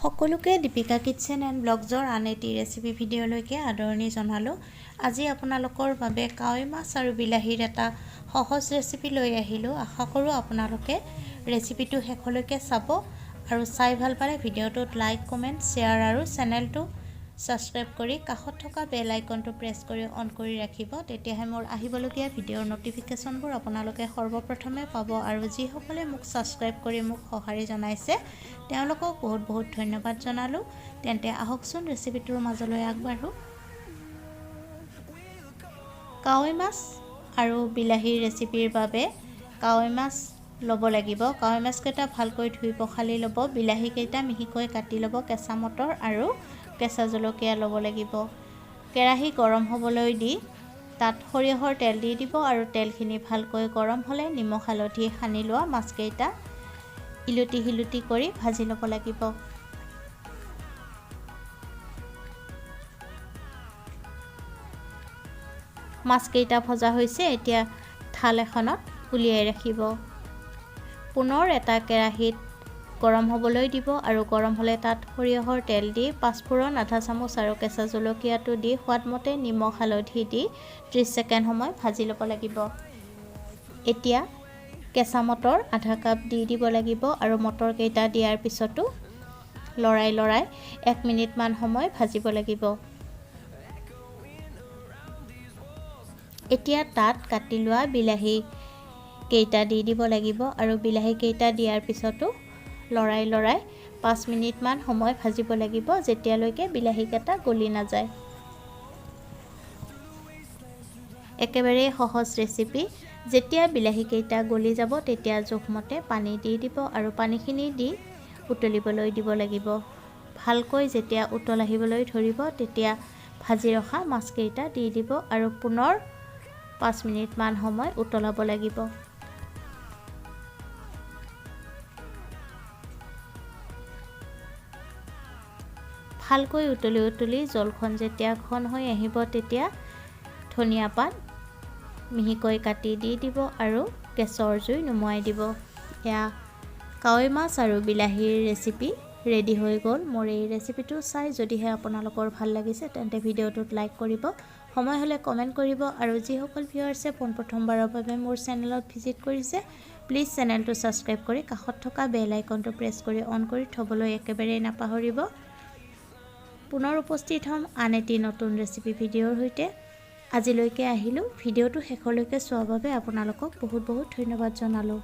সকলোকে Deepika kitchen and ব্লগজৰ আন এটি ৰেচিপি ভিডিঅ'লৈকে আদৰণি জনালোঁ। আজি আপোনালোকৰ বাবে কাৱৈ মাছ আৰু বিলাহীৰ এটা সহজ ৰেচিপি লৈ আহিলোঁ। আশা কৰোঁ আপোনালোকে ৰেচিপিটো শেষলৈকে চাব আৰু চাই ভাল পালে ভিডিঅ'টোত লাইক, কমেণ্ট, শ্বেয়াৰ আৰু চেনেলটো ছাবস্ক্ৰাইব কৰি কাষত থকা বেল আইকনটো প্ৰেছ কৰি অন কৰি ৰাখিব। তেতিয়াহে মোৰ আহিবলগীয়া ভিডিঅ'ৰ ন'টিফিকেশ্যনবোৰ আপোনালোকে সৰ্বপ্ৰথমে পাব। আৰু যিসকলে মোক ছাবস্ক্ৰাইব কৰি মোক সঁহাৰি জনাইছে তেওঁলোকক বহুত বহুত ধন্যবাদ জনালোঁ। তেন্তে আহকচোন ৰেচিপিটোৰ মাজলৈ আগবাঢ়ো। কাৱৈ মাছ আৰু বিলাহীৰ ৰেচিপিৰ বাবে কাৱৈ মাছ ল'ব লাগিব। কাৱৈ মাছকেইটা ভালকৈ ধুই পখালি ল'ব। বিলাহীকেইটা মিহিকৈ কাটি ল'ব। কেঁচা মটৰ আৰু কেঁচা জলকীয়া ল'ব লাগিব। কেৰাহী গৰম হ'বলৈ দি তাত সৰিয়হৰ তেল দি দিব আৰু তেলখিনি ভালকৈ গৰম হ'লে নিমখ হালধি সানি লোৱা মাছকেইটা ইলুটি শিলুটি কৰি ভাজি ল'ব লাগিব। মাছকেইটা ভজা হৈছে, এতিয়া থাল এখনত উলিয়াই ৰাখিব। পুনৰ এটা কেৰাহীত গৰম হ'বলৈ দিব আৰু গৰম হ'লে তাত সৰিয়হৰ তেল দি পাঁচফোৰণ আধা চামুচ আৰু কেঁচা জলকীয়াটো দি সোৱাদমতে নিমখ হালধি দি 30 ছেকেণ্ড সময় ভাজি ল'ব লাগিব। এতিয়া কেঁচা মটৰ আধা কাপ দি দিব লাগিব আৰু মটৰকেইটা দিয়াৰ পিছতো লৰাই 1 মিনিটমান সময় ভাজিব লাগিব। এতিয়া তাত কাটি লোৱা বিলাহী কেইটা দি দিব লাগিব আৰু বিলাহী কেইটা দিয়াৰ পিছতো লৰাই 5 মিনিটমান সময় ভাজিব লাগিব, যেতিয়ালৈকে বিলাহীকেইটা গলি নাযায়। একেবাৰে সহজ ৰেচিপি। যেতিয়া বিলাহীকেইটা গলি যাব তেতিয়া জোখমতে পানী দি দিব আৰু পানীখিনি দি উতলিবলৈ দিব লাগিব। ভালকৈ যেতিয়া উতল আহিবলৈ ধৰিব তেতিয়া ভাজি ৰখা মাছকেইটা দি দিব আৰু পুনৰ 5 মিনিটমান সময় উতলাব লাগিব। ভালকৈ উতলি জলখন যেতিয়া ঘন হৈ আহিব তেতিয়া ধনিয়া পাত মিহিকৈ কাটি দি দিব আৰু গেছৰ জুই নুমুৱাই দিব। এয়া কাৱৈ মাছ আৰু বিলাহীৰ ৰেচিপি ৰেডি হৈ গ'ল। মোৰ এই ৰেচিপিটো চাই যদিহে আপোনালোকৰ ভাল লাগিছে তেন্তে ভিডিঅ'টোত লাইক কৰিব, সময় হ'লে কমেণ্ট কৰিব আৰু যিসকল ভিউৱাৰ্ছে পোনপ্ৰথমবাৰৰ বাবে মোৰ চেনেলত ভিজিট কৰিছে প্লিজ চেনেলটো ছাবস্ক্ৰাইব কৰি কাষত থকা বেল আইকনটো প্ৰেছ কৰি অন কৰি থ'বলৈ একেবাৰেই নাপাহৰিব। পুনৰ উপস্থিত হ'ম আন এটি নতুন ৰেচিপি ভিডিঅ'ৰ সৈতে। আজিলৈকে আহিলোঁ। ভিডিঅ'টো শেষলৈকে চোৱাৰ বাবে আপোনালোকক বহুত বহুত ধন্যবাদ জনালোঁ।